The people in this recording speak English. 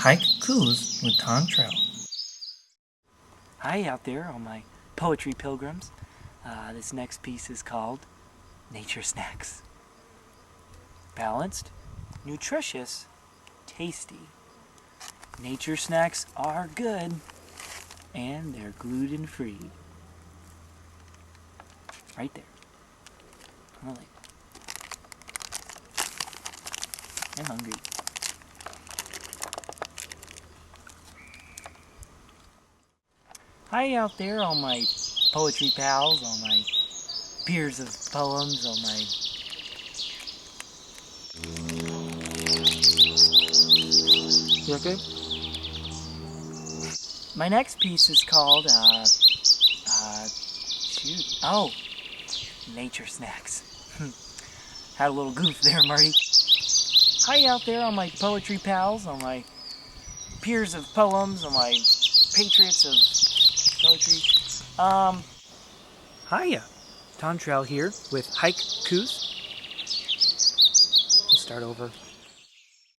Hike-Koos with Tontrelle. Hi out there, all my poetry pilgrims. This next piece is called Nature Snacks. Balanced, nutritious, tasty. Nature snacks are good, and they're gluten-free. Right there. On the label. I'm hungry. Hi out there, all my poetry pals, all my peers of poems, all my... You okay? My next piece is called, Nature Snacks. Had a little goof there, Marty. Hi out there, all my poetry pals, all my peers of poems, all my patriots of poetry. Hiya. Tontrelle here with Hike-Koos. Let's start over.